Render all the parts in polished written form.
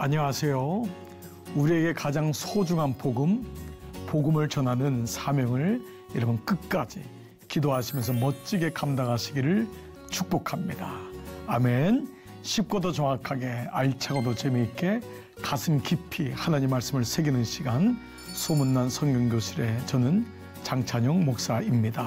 안녕하세요. 우리에게 가장 소중한 복음을 전하는 사명을 여러분 끝까지 기도하시면서 멋지게 감당하시기를 축복합니다. 아멘. 쉽고도 정확하게 알차고도 재미있게 가슴 깊이 하나님 말씀을 새기는 시간 소문난 성경교실의 저는 장찬용 목사입니다.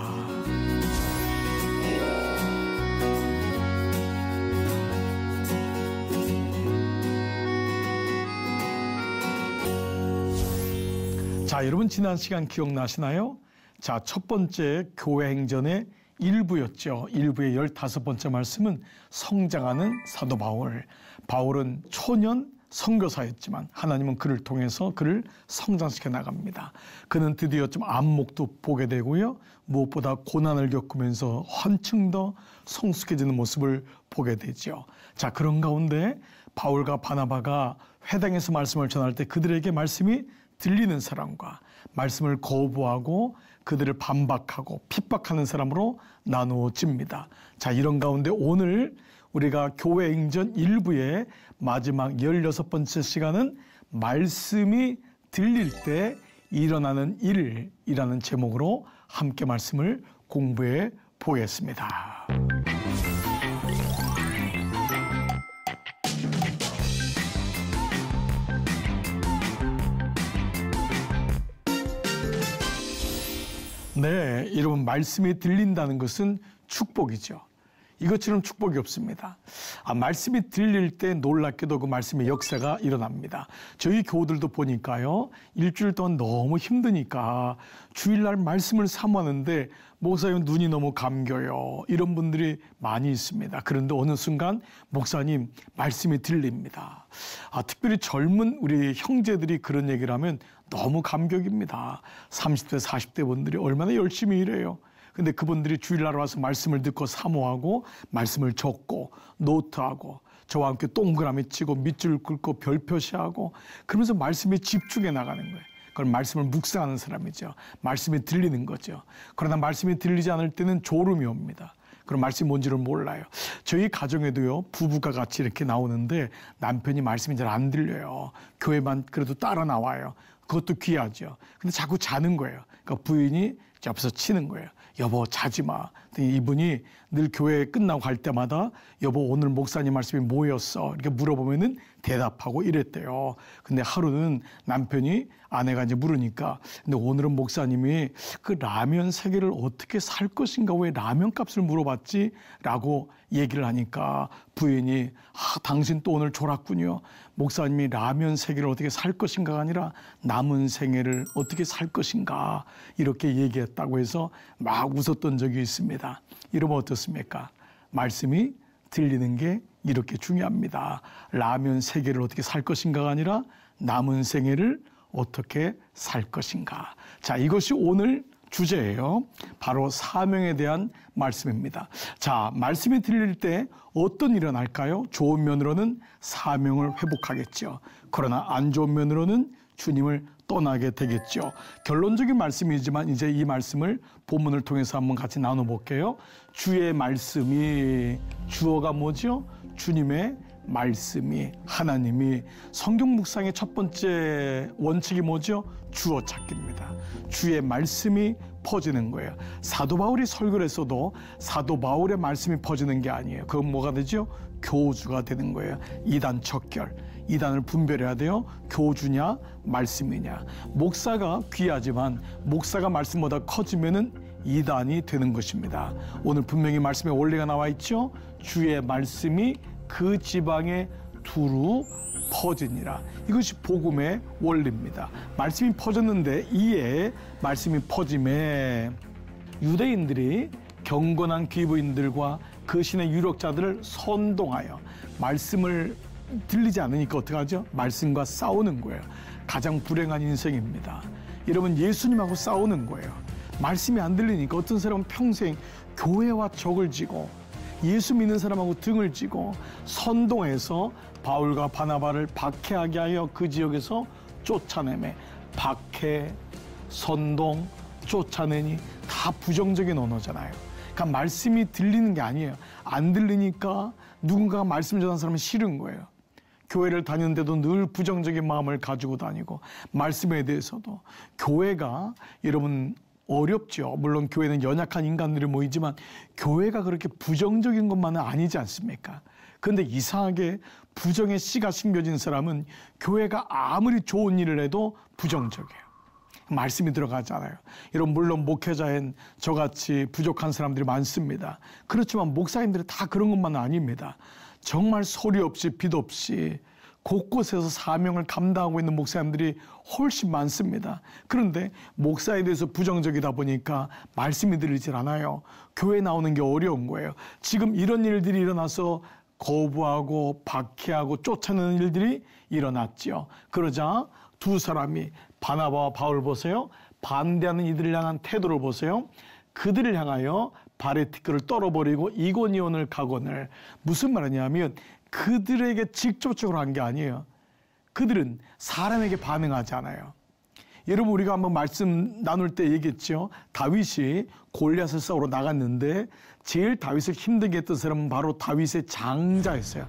자, 여러분 지난 시간 기억나시나요? 자, 첫 번째 교회 행전의 일부였죠. 일부의 15번째 말씀은 성장하는 사도 바울. 바울은 초년 선교사였지만 하나님은 그를 통해서 그를 성장시켜 나갑니다. 그는 드디어 좀 안목도 보게 되고요. 무엇보다 고난을 겪으면서 한층 더 성숙해지는 모습을 보게 되죠. 자, 그런 가운데 바울과 바나바가 회당에서 말씀을 전할 때 그들에게 말씀이 들리는 사람과 말씀을 거부하고 그들을 반박하고 핍박하는 사람으로 나누어집니다. 자, 이런 가운데 오늘 우리가 교회 행전 1부의 마지막 16번째 시간은 말씀이 들릴 때 일어나는 일이라는 제목으로 함께 말씀을 공부해 보겠습니다. 네, 여러분 말씀이 들린다는 것은 축복이죠. 이것처럼 축복이 없습니다. 말씀이 들릴 때 놀랍게도 그 말씀의 역사가 일어납니다. 저희 교우들도 보니까요. 일주일 동안 너무 힘드니까 주일날 말씀을 사모하는데 목사님 눈이 너무 감겨요. 이런 분들이 많이 있습니다. 그런데 어느 순간 목사님 말씀이 들립니다. 특별히 젊은 우리 형제들이 그런 얘기를 하면 너무 감격입니다. 30대, 40대 분들이 얼마나 열심히 일해요. 근데 그분들이 주일날 와서 말씀을 듣고 사모하고 말씀을 적고 노트하고 저와 함께 동그라미 치고 밑줄 긋고 별 표시하고 그러면서 말씀에 집중해 나가는 거예요. 그걸 말씀을 묵상하는 사람이죠. 말씀이 들리는 거죠. 그러나 말씀이 들리지 않을 때는 졸음이 옵니다. 그럼 말씀이 뭔지를 몰라요. 저희 가정에도요, 부부가 같이 이렇게 나오는데 남편이 말씀이 잘 안 들려요. 교회만 그래도 따라 나와요. 그것도 귀하죠. 근데 자꾸 자는 거예요. 그러니까 부인이 옆에서 치는 거예요. 여보, 자지 마. 이분이 늘 교회 끝나고 갈 때마다 여보, 오늘 목사님 말씀이 뭐였어? 이렇게 물어보면은 대답하고 이랬대요. 근데 하루는 남편이 아내가 이제 물으니까 근데 오늘은 목사님이 그 라면 3개를 어떻게 살 것인가 왜 라면 값을 물어봤지? 라고 얘기를 하니까 부인이 당신 또 오늘 졸았군요. 목사님이 라면 3개를 어떻게 살 것인가가 아니라 남은 생애를 어떻게 살 것인가 이렇게 얘기했다고 해서 막 웃었던 적이 있습니다. 이러면 어떻습니까? 말씀이 들리는 게 이렇게 중요합니다. 라면 3개를 어떻게 살 것인가가 아니라 남은 생애를 어떻게 살 것인가. 자, 이것이 오늘 주제예요. 바로 사명에 대한 말씀입니다. 자, 말씀이 들릴 때 어떤 일이 일어날까요? 좋은 면으로는 사명을 회복하겠죠. 그러나 안 좋은 면으로는 주님을 떠나게 되겠죠. 결론적인 말씀이지만 이제 이 말씀을 본문을 통해서 한번 같이 나눠볼게요. 주의 말씀이, 주어가 뭐죠? 주님의 말씀이, 하나님이. 성경 묵상의 첫 번째 원칙이 뭐죠? 주어 찾기입니다. 주의 말씀이 퍼지는 거예요. 사도 바울이 설교를 했어도 사도 바울의 말씀이 퍼지는 게 아니에요. 그건 뭐가 되죠? 교주가 되는 거예요. 이단 척결. 이단을 분별해야 돼요. 교주냐 말씀이냐. 목사가 귀하지만 목사가 말씀보다 커지면은 이단이 되는 것입니다. 오늘 분명히 말씀의 원리가 나와 있죠. 주의 말씀이 그 지방에 두루 퍼지니라. 이것이 복음의 원리입니다. 말씀이 퍼졌는데 이에 말씀이 퍼짐에 유대인들이 경건한 귀부인들과 그 신의 유력자들을 선동하여 말씀을 들리지 않으니까 어떡하죠? 말씀과 싸우는 거예요. 가장 불행한 인생입니다. 여러분, 예수님하고 싸우는 거예요. 말씀이 안 들리니까 어떤 사람은 평생 교회와 적을 지고 예수 믿는 사람하고 등을 지고 선동해서 바울과 바나바를 박해하게 하여 그 지역에서 쫓아내매, 박해, 선동, 쫓아내니 다 부정적인 언어잖아요. 그러니까 말씀이 들리는 게 아니에요. 안 들리니까 누군가가 말씀 전하는 사람은 싫은 거예요. 교회를 다니는데도 늘 부정적인 마음을 가지고 다니고 말씀에 대해서도 교회가 여러분 어렵죠. 물론 교회는 연약한 인간들이 모이지만 교회가 그렇게 부정적인 것만은 아니지 않습니까? 그런데 이상하게 부정의 씨가 심겨진 사람은 교회가 아무리 좋은 일을 해도 부정적이에요. 말씀이 들어가잖아요. 여러분 물론 목회자엔 저같이 부족한 사람들이 많습니다. 그렇지만 목사님들이 다 그런 것만은 아닙니다. 정말 소리 없이 빛 없이 곳곳에서 사명을 감당하고 있는 목사님들이 훨씬 많습니다. 그런데 목사에 대해서 부정적이다 보니까 말씀이 들리질 않아요. 교회 나오는 게 어려운 거예요. 지금 이런 일들이 일어나서 거부하고 박해하고 쫓아내는 일들이 일어났죠. 그러자 두 사람이 바나바와 바울 보세요. 반대하는 이들을 향한 태도를 보세요. 그들을 향하여 발의 티끌을 떨어버리고 이고니온을 가거늘. 무슨 말이냐면 그들에게 직접적으로 한 게 아니에요. 그들은 사람에게 반응하지 않아요. 여러분 우리가 한번 말씀 나눌 때 얘기했죠. 다윗이 골리앗을 싸우러 나갔는데 제일 다윗을 힘들게 했던 사람은 바로 다윗의 장자였어요.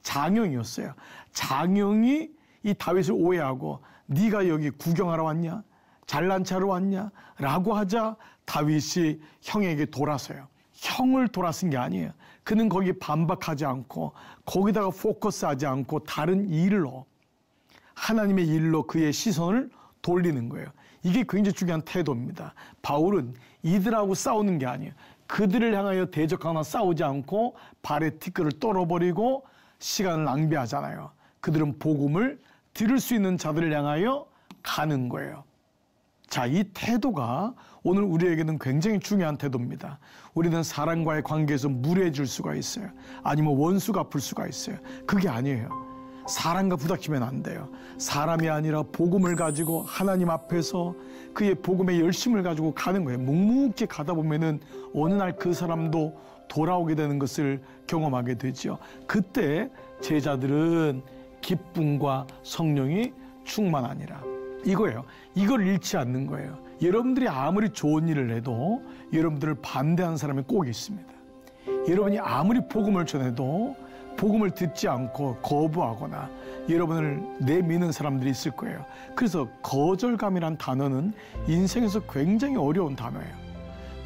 장형이었어요. 장형이 이 다윗을 오해하고 네가 여기 구경하러 왔냐? 잘난 체하러 왔냐? 라고 하자 다윗이 형에게 돌아서요. 형을 돌아선 게 아니에요. 그는 거기 반박하지 않고 거기다가 포커스하지 않고 다른 일로 하나님의 일로 그의 시선을 돌리는 거예요. 이게 굉장히 중요한 태도입니다. 바울은 이들하고 싸우는 게 아니에요. 그들을 향하여 대적하거나 싸우지 않고 발의 티끌을 떨어버리고 시간을 낭비하잖아요. 그들은 복음을 들을 수 있는 자들을 향하여 가는 거예요. 자, 이 태도가 오늘 우리에게는 굉장히 중요한 태도입니다. 우리는 사람과의 관계에서 무례해질 수가 있어요. 아니면 원수가 아플 수가 있어요. 그게 아니에요. 사람과 부닥치면 안 돼요. 사람이 아니라 복음을 가지고 하나님 앞에서 그의 복음의 열심을 가지고 가는 거예요. 묵묵히 가다 보면은 어느 날 그 사람도 돌아오게 되는 것을 경험하게 되죠. 그때 제자들은 기쁨과 성령이 충만하니라. 이거예요. 이걸 잃지 않는 거예요. 여러분들이 아무리 좋은 일을 해도 여러분들을 반대하는 사람이 꼭 있습니다. 여러분이 아무리 복음을 전해도 복음을 듣지 않고 거부하거나 여러분을 내미는 사람들이 있을 거예요. 그래서 거절감이란 단어는 인생에서 굉장히 어려운 단어예요.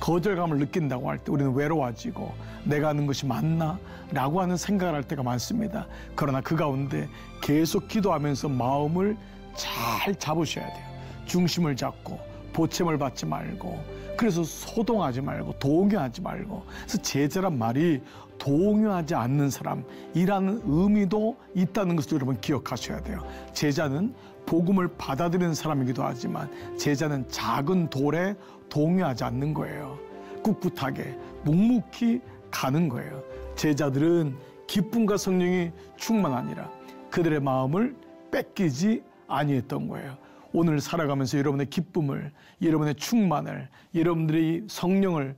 거절감을 느낀다고 할 때 우리는 외로워지고 내가 하는 것이 맞나? 라고 하는 생각을 할 때가 많습니다. 그러나 그 가운데 계속 기도하면서 마음을 잘 잡으셔야 돼요. 중심을 잡고 보채물 받지 말고 그래서 소동하지 말고 동요하지 말고 그래서 제자란 말이 동요하지 않는 사람이라는 의미도 있다는 것을 여러분 기억하셔야 돼요. 제자는 복음을 받아들이는 사람이기도 하지만 제자는 작은 돌에 동요하지 않는 거예요. 꿋꿋하게 묵묵히 가는 거예요. 제자들은 기쁨과 성령이 충만하니라 그들의 마음을 뺏기지 아니했던 거예요. 오늘 살아가면서 여러분의 기쁨을, 여러분의 충만을, 여러분들의 성령을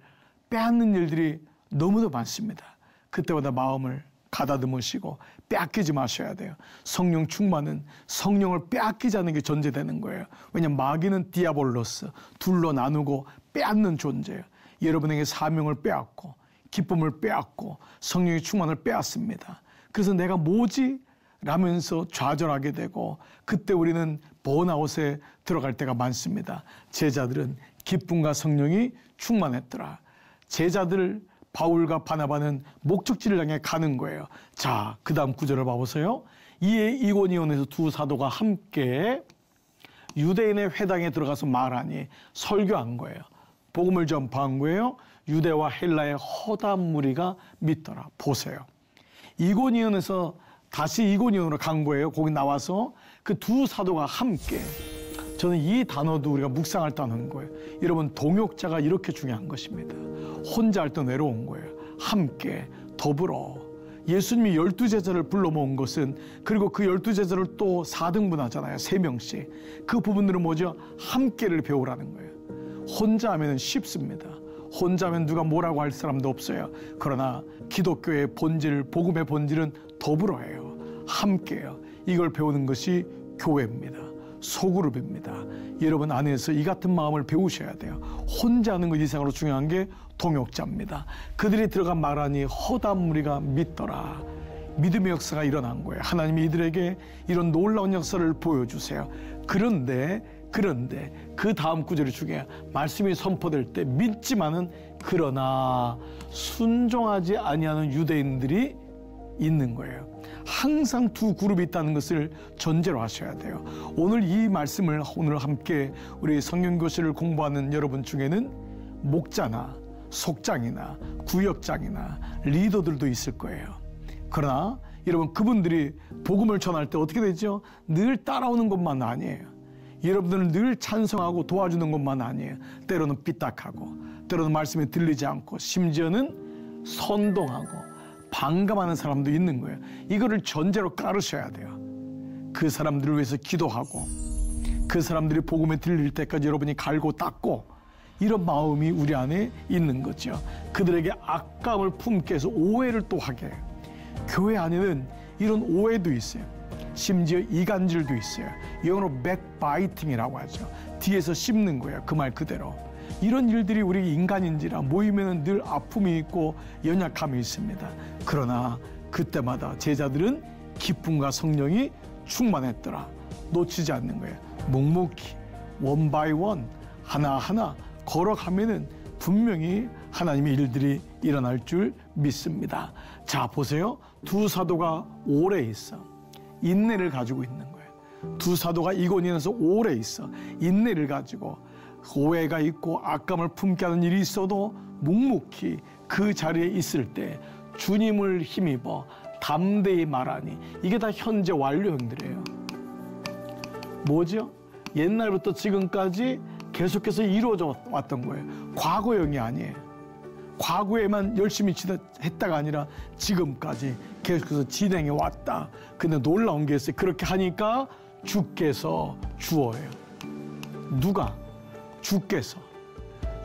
빼앗는 일들이 너무도 많습니다. 그때마다 마음을 가다듬으시고 빼앗기지 마셔야 돼요. 성령 충만은 성령을 빼앗기지 않는 게 전제되는 거예요. 왜냐하면 마귀는 디아볼로스, 둘로 나누고 빼앗는 존재예요. 여러분에게 사명을 빼앗고 기쁨을 빼앗고 성령의 충만을 빼앗습니다. 그래서 내가 뭐지? 라면서 좌절하게 되고 그때 우리는 번아웃에 들어갈 때가 많습니다. 제자들은 기쁨과 성령이 충만했더라. 제자들 바울과 바나바는 목적지를 향해 가는 거예요. 자, 그 다음 구절을 봐보세요. 이에 이고니온에서 두 사도가 함께 유대인의 회당에 들어가서 말하니 설교한 거예요. 복음을 전파한 거예요. 유대와 헬라의 허다한 무리가 믿더라. 보세요. 이고니온에서 다시 이고니온으로 간 거예요. 거기 나와서 그 두 사도가 함께. 저는 이 단어도 우리가 묵상할 단어인 거예요. 여러분 동역자가 이렇게 중요한 것입니다. 혼자 할 땐 외로운 거예요. 함께 더불어. 예수님이 12제자를 불러 모은 것은 그리고 그 12제자를 또 4등분 하잖아요. 3명씩. 그 부분들은 뭐죠? 함께를 배우라는 거예요. 혼자 하면 쉽습니다. 혼자 하면 누가 뭐라고 할 사람도 없어요. 그러나 기독교의 본질, 복음의 본질은 더불어예요. 함께요. 이걸 배우는 것이 교회입니다. 소그룹입니다. 여러분 안에서 이 같은 마음을 배우셔야 돼요. 혼자 하는 것 이상으로 중요한 게 동역자입니다. 그들이 들어가 말하니 허다한 무리가 믿더라. 믿음의 역사가 일어난 거예요. 하나님이 이들에게 이런 놀라운 역사를 보여주세요. 그런데 그 다음 구절이 중요해요. 말씀이 선포될 때 믿지만은 그러나 순종하지 아니하는 유대인들이 있는 거예요. 항상 두 그룹이 있다는 것을 전제로 하셔야 돼요. 오늘 이 말씀을 오늘 함께 우리 성경교실을 공부하는 여러분 중에는 목자나 속장이나 구역장이나 리더들도 있을 거예요. 그러나 여러분, 그분들이 복음을 전할 때 어떻게 되죠? 늘 따라오는 것만 아니에요. 여러분들은 늘 찬성하고 도와주는 것만 아니에요. 때로는 삐딱하고, 때로는 말씀이 들리지 않고, 심지어는 선동하고 반감하는 사람도 있는 거예요. 이거를 전제로 깔으셔야 돼요. 그 사람들을 위해서 기도하고, 그 사람들이 복음에 들릴 때까지 여러분이 갈고 닦고, 이런 마음이 우리 안에 있는 거죠. 그들에게 악감을 품게 해서 오해를 또 하게 해요. 교회 안에는 이런 오해도 있어요. 심지어 이간질도 있어요. 영어로 backbiting이라고 하죠. 뒤에서 씹는 거예요. 그 말 그대로. 이런 일들이 우리 인간인지라 모이면 늘 아픔이 있고 연약함이 있습니다. 그러나 그때마다 제자들은 기쁨과 성령이 충만했더라. 놓치지 않는 거예요. 묵묵히 원 바이 원 하나하나 걸어가면은 분명히 하나님의 일들이 일어날 줄 믿습니다. 자, 보세요. 두 사도가 오래 있어. 인내를 가지고 있는 거예요. 두 사도가 이고니온에서 오래 있어. 인내를 가지고 오해가 있고 악감을 품게 하는 일이 있어도 묵묵히 그 자리에 있을 때 주님을 힘입어 담대히 말하니, 이게 다 현재 완료형들이에요. 뭐죠? 옛날부터 지금까지 계속해서 이루어져 왔던 거예요. 과거형이 아니에요. 과거에만 열심히 했다가 아니라 지금까지 계속해서 진행해 왔다. 근데 놀라운 게 있어요. 그렇게 하니까 주께서 주어요. 누가?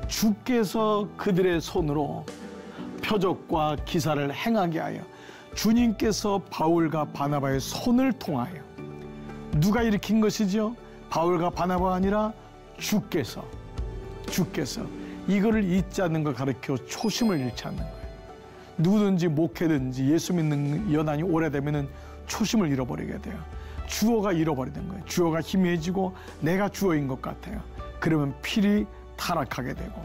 주께서 그들의 손으로 표적과 기사를 행하게 하여, 주님께서 바울과 바나바의 손을 통하여, 누가 일으킨 것이죠? 바울과 바나바가 아니라 주께서 이거를 잊지 않는 걸 가르쳐 초심을 잃지 않는 거예요. 누구든지 목회든지 예수 믿는 연한이 오래되면은 초심을 잃어버리게 돼요. 주어가 잃어버리는 거예요. 주어가 희미해지고 내가 주어인 것 같아요. 그러면 필히 타락하게 되고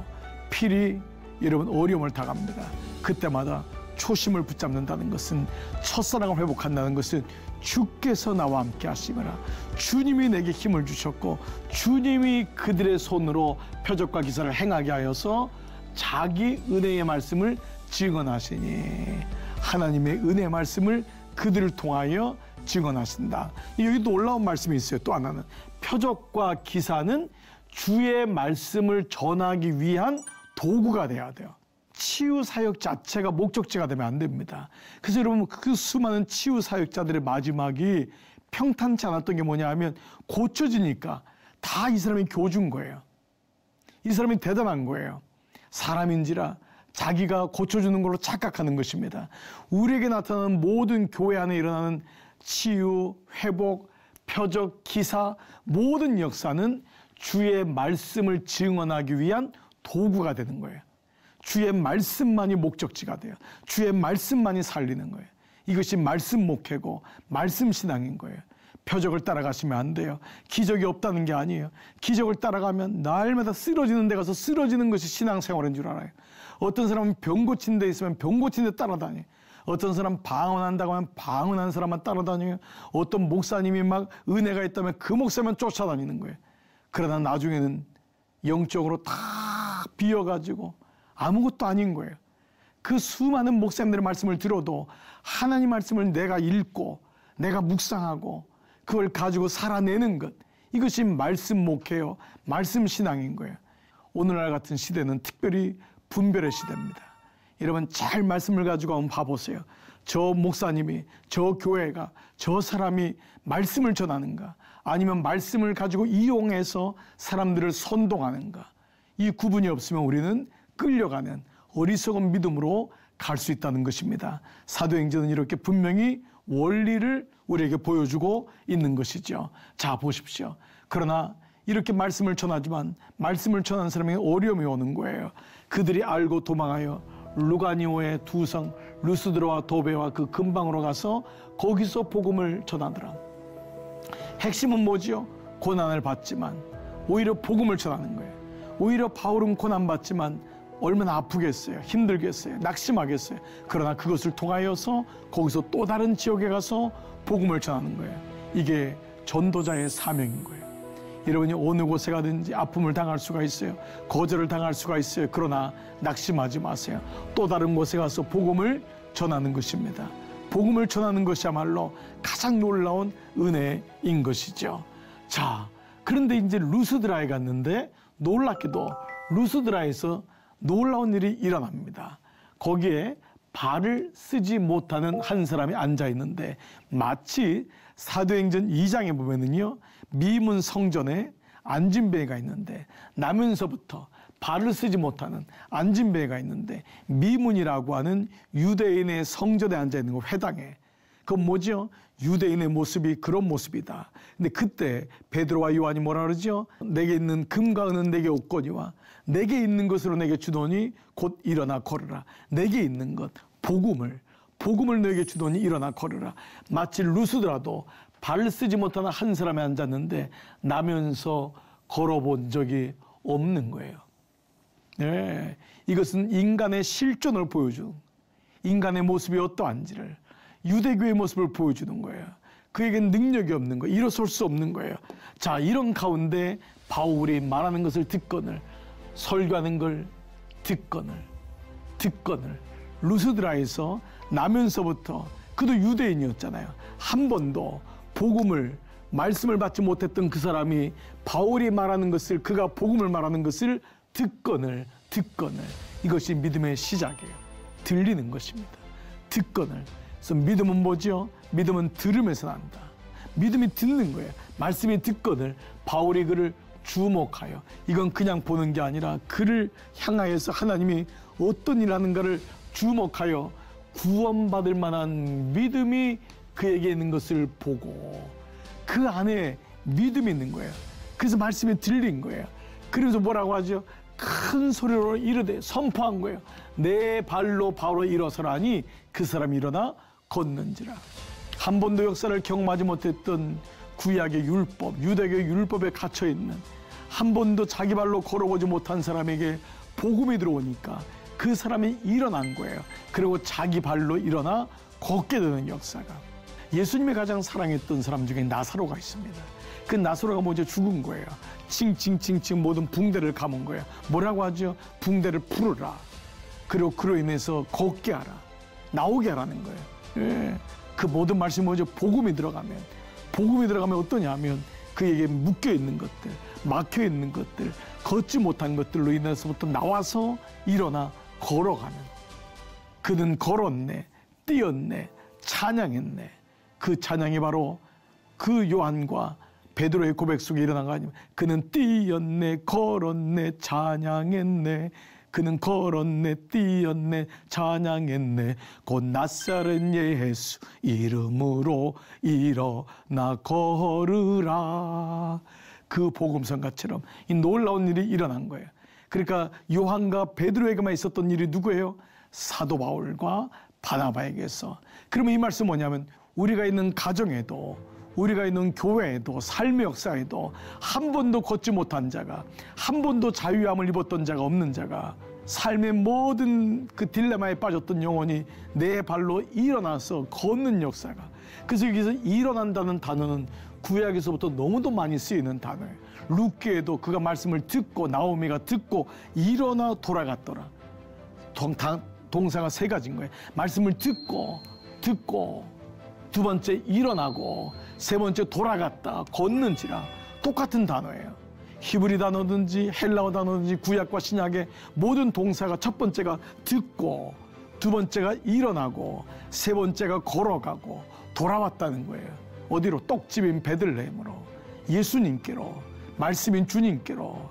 필히 여러분 어려움을 당합니다. 그때마다 초심을 붙잡는다는 것은, 첫사랑을 회복한다는 것은 주께서 나와 함께 하시거라. 주님이 내게 힘을 주셨고 주님이 그들의 손으로 표적과 기사를 행하게 하여서 자기 은혜의 말씀을 증언하시니, 하나님의 은혜의 말씀을 그들을 통하여 증언하신다. 여기 놀라운 말씀이 있어요. 또 하나는 표적과 기사는 주의 말씀을 전하기 위한 도구가 돼야 돼요. 치유 사역 자체가 목적지가 되면 안 됩니다. 그래서 여러분, 그 수많은 치유 사역자들의 마지막이 평탄치 않았던 게 뭐냐 하면, 고쳐지니까 다 이 사람이 교주인 거예요. 이 사람이 대단한 거예요. 사람인지라 자기가 고쳐주는 걸로 착각하는 것입니다. 우리에게 나타나는 모든 교회 안에 일어나는 치유, 회복, 표적, 기사, 모든 역사는 주의 말씀을 증언하기 위한 도구가 되는 거예요. 주의 말씀만이 목적지가 돼요. 주의 말씀만이 살리는 거예요. 이것이 말씀 목회고 말씀 신앙인 거예요. 표적을 따라가시면 안 돼요. 기적이 없다는 게 아니에요. 기적을 따라가면 날마다 쓰러지는 데 가서 쓰러지는 것이 신앙생활인 줄 알아요. 어떤 사람은 병 고친 데 있으면 병 고친 데 따라다녀요. 어떤 사람 방언한다고 하면 방언한 사람만 따라다녀요. 어떤 목사님이 막 은혜가 있다면 그 목사만 쫓아다니는 거예요. 그러다 나중에는 영적으로 다 비어가지고 아무것도 아닌 거예요. 그 수많은 목사님들의 말씀을 들어도 하나님 말씀을 내가 읽고 내가 묵상하고 그걸 가지고 살아내는 것, 이것이 말씀 목회요, 말씀 신앙인 거예요. 오늘날 같은 시대는 특별히 분별의 시대입니다. 여러분, 잘 말씀을 가지고 한번 봐보세요. 저 목사님이, 저 교회가, 저 사람이 말씀을 전하는가, 아니면 말씀을 가지고 이용해서 사람들을 선동하는가, 이 구분이 없으면 우리는 끌려가는 어리석은 믿음으로 갈 수 있다는 것입니다. 사도행전은 이렇게 분명히 원리를 우리에게 보여주고 있는 것이죠. 자, 보십시오. 그러나 이렇게 말씀을 전하지만 말씀을 전하는 사람에게 어려움이 오는 거예요. 그들이 알고 도망하여 루가니오의 두 성 루스드라와 도베와 그 근방으로 가서 거기서 복음을 전하더라. 핵심은 뭐지요? 고난을 받지만 오히려 복음을 전하는 거예요. 오히려 바울은 고난받지만 얼마나 아프겠어요. 힘들겠어요. 낙심하겠어요. 그러나 그것을 통하여서 거기서 또 다른 지역에 가서 복음을 전하는 거예요. 이게 전도자의 사명인 거예요. 여러분이 어느 곳에 가든지 아픔을 당할 수가 있어요. 거절을 당할 수가 있어요. 그러나 낙심하지 마세요. 또 다른 곳에 가서 복음을 전하는 것입니다. 복음을 전하는 것이야말로 가장 놀라운 은혜인 것이죠. 자, 그런데 이제 루스드라에 갔는데 놀랍게도 루스드라에서 놀라운 일이 일어납니다. 거기에 발을 쓰지 못하는 한 사람이 앉아 있는데 마치 사도행전 2장에 보면은요, 미문 성전에 앉은 배가 있는데 나면서부터 발을 쓰지 못하는 앉은 배가 있는데 미문이라고 하는 유대인의 성전에 앉아 있는 거, 회당에. 그건 뭐죠? 유대인의 모습이 그런 모습이다. 근데 그때 베드로와 요한이 뭐라 그러죠? 내게 있는 금과 은은 내게 없거니와 내게 있는 것으로 내게 주노니 곧 일어나 걸으라. 내게 있는 것, 복음을 너에게 주노니 일어나 걸으라. 마치 루스드라도 발을 쓰지 못하는 한 사람이 앉았는데 나면서 걸어본 적이 없는 거예요. 네, 이것은 인간의 실존을 보여주는, 인간의 모습이 어떠한지를, 유대교의 모습을 보여주는 거예요. 그에겐 능력이 없는 거예요. 일어설 수 없는 거예요. 자, 이런 가운데 바울이 말하는 것을 듣거늘, 설교하는 걸 듣거늘 루스드라에서 나면서부터, 그도 유대인이었잖아요. 한 번도 복음을, 말씀을 받지 못했던 그 사람이 바울이 말하는 것을, 그가 복음을 말하는 것을 듣거늘. 이것이 믿음의 시작이에요. 들리는 것입니다. 듣거늘. 그래서 믿음은 뭐죠? 믿음은 들음에서 난다. 믿음이 듣는 거예요. 말씀이 듣거늘. 바울이 그를 주목하여, 이건 그냥 보는 게 아니라 그를 향하여서 하나님이 어떤 일 하는가를 주목하여 구원받을 만한 믿음이 그에게 있는 것을 보고 그 안에 믿음이 있는 거예요. 그래서 말씀이 들린 거예요. 그래서 뭐라고 하죠? 큰 소리로 이르되 선포한 거예요. 내 발로 바로 일어서라니 그 사람이 일어나 걷는지라. 한 번도 역사를 경험하지 못했던 구약의 율법, 유대교의 율법에 갇혀있는, 한 번도 자기 발로 걸어보지 못한 사람에게 복음이 들어오니까 그 사람이 일어난 거예요. 그리고 자기 발로 일어나 걷게 되는 역사가. 예수님이 가장 사랑했던 사람 중에 나사로가 있습니다. 그 나사로가 먼저 죽은 거예요. 칭칭칭칭 모든 붕대를 감은 거예요. 뭐라고 하죠? 붕대를 풀어라. 그리고 그로 인해서 걷게 하라. 나오게 하라는 거예요. 예. 그 모든 말씀이 뭐죠? 복음이 들어가면 어떠냐 하면 그에게 묶여있는 것들, 막혀있는 것들, 걷지 못한 것들로 인해서부터 나와서 일어나 걸어가는. 그는 걸었네, 뛰었네, 찬양했네. 그 찬양이 바로 그 요한과 베드로의 고백 속에 일어난 거 아니면, 그는 뛰었네, 걸었네, 찬양했네. 그는 걸었네, 뛰었네, 찬양했네. 곧 나사렛 예수 이름으로 일어나 걸으라. 그 복음성가처럼 이 놀라운 일이 일어난 거예요. 그러니까 요한과 베드로에게만 있었던 일이 누구예요? 사도 바울과 바나바에게서. 그러면 이 말씀 뭐냐면, 우리가 있는 가정에도, 우리가 있는 교회에도, 삶의 역사에도 한 번도 걷지 못한 자가, 한 번도 자유함을 입었던 자가 없는 자가, 삶의 모든 그 딜레마에 빠졌던 영혼이 내 발로 일어나서 걷는 역사가. 그래서 여기서 일어난다는 단어는 구약에서부터 너무도 많이 쓰이는 단어예요. 룻기에도 그가 말씀을 듣고, 나오미가 듣고 일어나 돌아갔더라. 동사가 세 가지인 거예요. 말씀을 듣고, 두 번째 일어나고, 세 번째 돌아갔다, 걷는지라. 똑같은 단어예요. 히브리 단어든지 헬라어 단어든지 구약과 신약의 모든 동사가, 첫 번째가 듣고, 두 번째가 일어나고, 세 번째가 걸어가고 돌아왔다는 거예요. 어디로? 떡집인 베들레헴으로, 예수님께로, 말씀인 주님께로.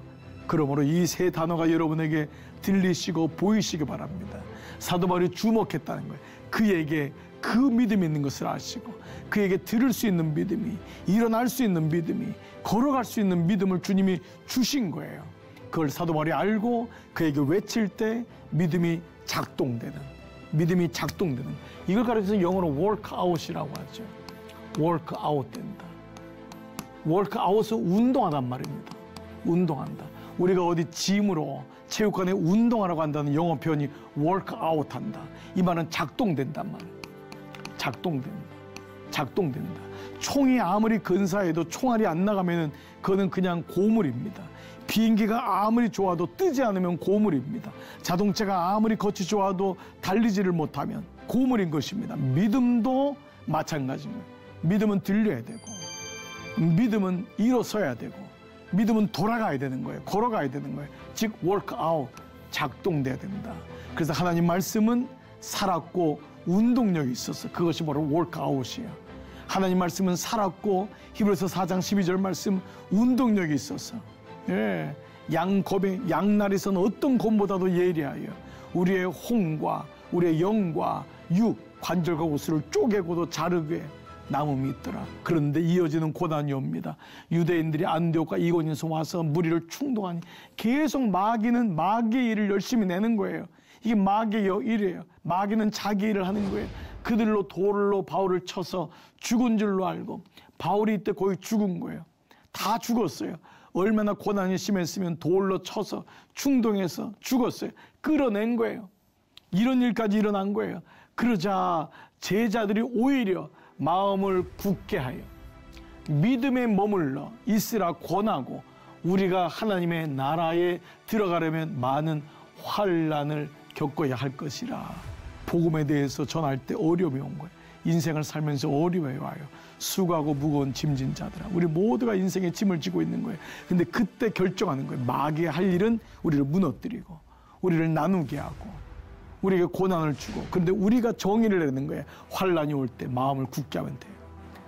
그러므로 이 세 단어가 여러분에게 들리시고 보이시기 바랍니다. 사도 바울이 주목했다는 거예요. 그에게 그 믿음이 있는 것을 아시고, 그에게 들을 수 있는 믿음이, 일어날 수 있는 믿음이, 걸어갈 수 있는 믿음을 주님이 주신 거예요. 그걸 사도 바울이 알고 그에게 외칠 때 믿음이 작동되는, 이걸 가르쳐서 영어로 workout이라고 하죠. workout 된다. workout은 운동하단 말입니다. 운동한다. 우리가 어디 짐으로 체육관에 운동하라고 한다는 영어 표현이 workout 한다. 이 말은 작동된단 말이에요. 작동된다. 총이 아무리 근사해도 총알이 안 나가면은 그거는 그냥 고물입니다. 비행기가 아무리 좋아도 뜨지 않으면 고물입니다. 자동차가 아무리 겉이 좋아도 달리지를 못하면 고물인 것입니다. 믿음도 마찬가지입니다. 믿음은 들려야 되고, 믿음은 일어서야 되고, 믿음은 돌아가야 되는 거예요. 걸어가야 되는 거예요. 즉 workout, 작동돼야 된다. 그래서 하나님 말씀은 살았고 운동력이 있어서 그것이 바로 workout이에요. 하나님 말씀은 살았고 히브리서 4장 12절 말씀 운동력이 있어서, 예, 양날에서는 어떤 곰보다도 예리하여 우리의 혼과 우리의 영과 육, 관절과 구슬을 쪼개고도 자르게 남음이 있더라. 그런데 이어지는 고난이 옵니다. 유대인들이 안디옥과 이고니에서 와서 무리를 충동하니 계속 마귀는 마귀의 일을 열심히 내는 거예요. 이게 마귀의 일이에요. 마귀는 자기 일을 하는 거예요. 그들로 돌로 바울을 쳐서 죽은 줄로 알고, 바울이 이때 거의 죽은 거예요. 다 죽었어요. 얼마나 고난이 심했으면 돌로 쳐서 충동해서 죽었어요. 끌어낸 거예요. 이런 일까지 일어난 거예요. 그러자 제자들이 오히려 마음을 굳게 하여 믿음에 머물러 있으라 권하고, 우리가 하나님의 나라에 들어가려면 많은 환난을 겪어야 할 것이라. 복음에 대해서 전할 때 어려움이 온 거예요. 인생을 살면서 어려움이 와요. 수고하고 무거운 짐진 자들아, 우리 모두가 인생의 짐을 지고 있는 거예요. 근데 그때 결정하는 거예요. 마귀의 할 일은 우리를 무너뜨리고 우리를 나누게 하고 우리에게 고난을 주고, 그런데 우리가 정의를 내는 거예요. 환난이 올 때 마음을 굳게 하면 돼요.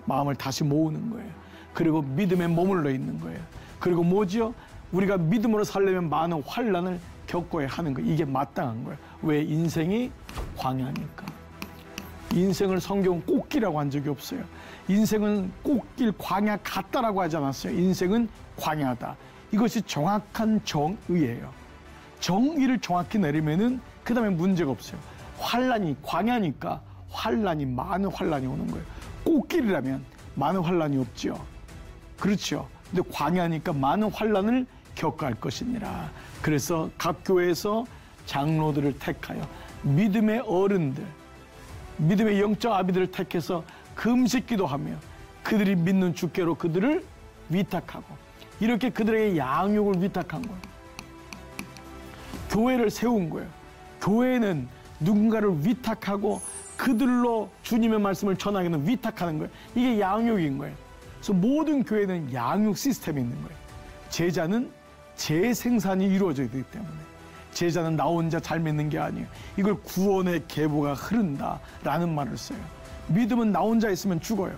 마음을 다시 모으는 거예요. 그리고 믿음에 머물러 있는 거예요. 그리고 뭐지요? 우리가 믿음으로 살려면 많은 환난을 겪어야 하는 거예요. 이게 마땅한 거예요. 왜? 인생이 광야니까. 인생을 성경은 꽃길이라고 한 적이 없어요. 인생은 꽃길, 광야 같다라고 하지 않았어요. 인생은 광야다. 이것이 정확한 정의예요. 정의를 정확히 내리면은 그 다음에 문제가 없어요. 환난이 광야니까 많은 환난이 오는 거예요. 꽃길이라면 많은 환난이 없죠. 그렇죠. 근데 광야니까 많은 환난을 겪어야 할 것이니라. 그래서 각 교회에서 장로들을 택하여 믿음의 어른들, 믿음의 영적 아비들을 택해서 금식 기도하며 그들이 믿는 주께로 그들을 위탁하고, 이렇게 그들에게 양육을 위탁한 거예요. 교회를 세운 거예요. 교회는 누군가를 위탁하고 그들로 주님의 말씀을 전하기는 위탁하는 거예요. 이게 양육인 거예요. 그래서 모든 교회는 양육 시스템이 있는 거예요. 제자는 재생산이 이루어져야 되기 때문에, 제자는 나 혼자 잘 믿는 게 아니에요. 이걸 구원의 계보가 흐른다라는 말을 써요. 믿음은 나 혼자 있으면 죽어요.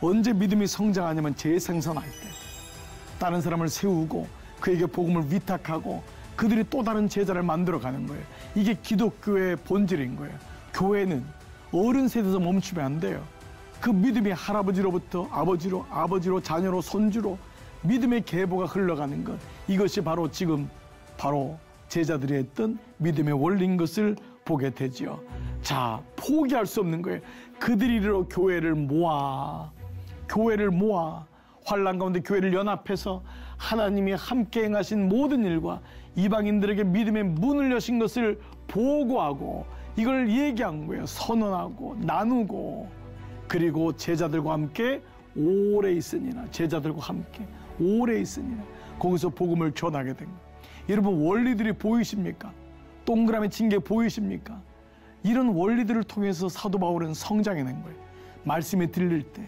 언제 믿음이 성장하냐면 재생산할 때, 다른 사람을 세우고 그에게 복음을 위탁하고 그들이 또 다른 제자를 만들어가는 거예요. 이게 기독교의 본질인 거예요. 교회는 어른 세대에서 멈추면 안 돼요. 그 믿음이 할아버지로부터 아버지로, 아버지로 자녀로, 손주로 믿음의 계보가 흘러가는 것, 이것이 바로 지금 바로 제자들이 했던 믿음의 원리인 것을 보게 되죠. 자, 포기할 수 없는 거예요. 그들이 이르러 교회를 모아 환난 가운데 교회를 연합해서 하나님이 함께 행하신 모든 일과 이방인들에게 믿음의 문을 여신 것을 보고하고 이걸 얘기한 거예요. 선언하고 나누고, 그리고 제자들과 함께 오래 있으니라. 제자들과 함께 오래 있으니라. 거기서 복음을 전하게 된 거예요. 여러분, 원리들이 보이십니까? 동그라미 친 게 보이십니까? 이런 원리들을 통해서 사도 바울은 성장해낸 거예요. 말씀이 들릴 때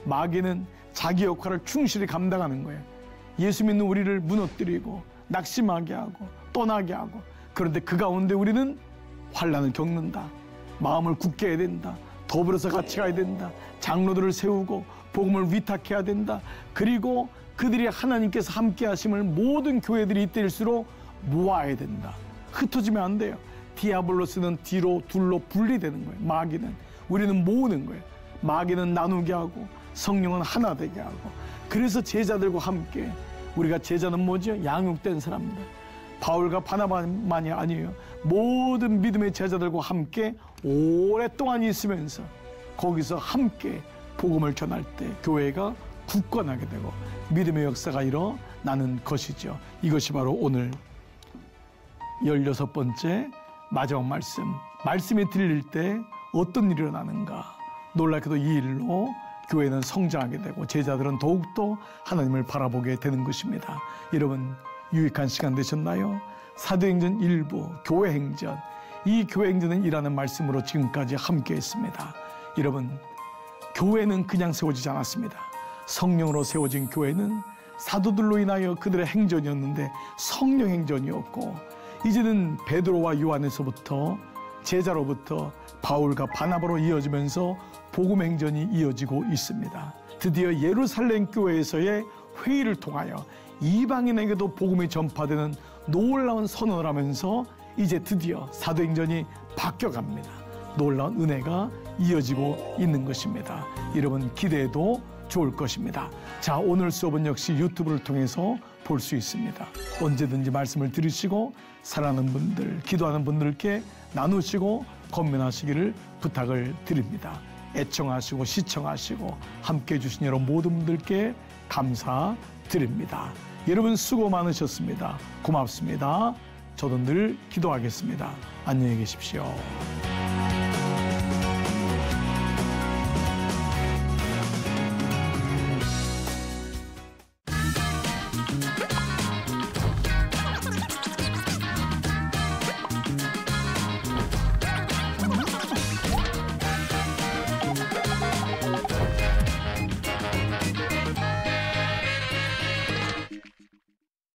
마귀는 자기 역할을 충실히 감당하는 거예요. 예수 믿는 우리를 무너뜨리고 낙심하게 하고 떠나게 하고, 그런데 그 가운데 우리는 환난을 겪는다. 마음을 굳게 해야 된다. 더불어서 같이 가야 된다. 장로들을 세우고 복음을 위탁해야 된다. 그리고 그들이 하나님께서 함께 하심을 모든 교회들이 이때일수록 모아야 된다. 흩어지면 안 돼요. 디아블로스는 뒤로 둘로 분리되는 거예요. 마귀는. 우리는 모으는 거예요. 마귀는 나누게 하고 성령은 하나 되게 하고. 그래서 제자들과 함께, 우리가 제자는 뭐죠? 양육된 사람들. 바울과 바나바만이 아니에요. 모든 믿음의 제자들과 함께 오랫동안 있으면서 거기서 함께 복음을 전할 때 교회가 굳건하게 되고 믿음의 역사가 일어나는 것이죠. 이것이 바로 오늘 16번째 마지막 말씀이 들릴 때 어떤 일이 일어나는가. 놀랍게도 이 일로 교회는 성장하게 되고 제자들은 더욱더 하나님을 바라보게 되는 것입니다. 여러분 유익한 시간 되셨나요? 사도행전 1부 교회행전, 이 교회행전은 이라는 말씀으로 지금까지 함께 했습니다. 여러분 교회는 그냥 세워지지 않았습니다. 성령으로 세워진 교회는 사도들로 인하여 그들의 행전이었는데 성령 행전이었고, 이제는 베드로와 요한에서부터 제자로부터 바울과 바나바로 이어지면서 복음 행전이 이어지고 있습니다. 드디어 예루살렘 교회에서의 회의를 통하여 이방인에게도 복음이 전파되는 놀라운 선언을 하면서 이제 드디어 사도행전이 바뀌어갑니다. 놀라운 은혜가 이어지고 있는 것입니다. 여러분 기대해도 좋을 것입니다. 자, 오늘 수업은 역시 유튜브를 통해서 볼 수 있습니다. 언제든지 말씀을 들으시고 사랑하는 분들, 기도하는 분들께 나누시고 권면하시기를 부탁을 드립니다. 애청하시고 시청하시고 함께해 주신 여러분 모든 분들께 감사드립니다. 여러분 수고 많으셨습니다. 고맙습니다. 저도 늘 기도하겠습니다. 안녕히 계십시오.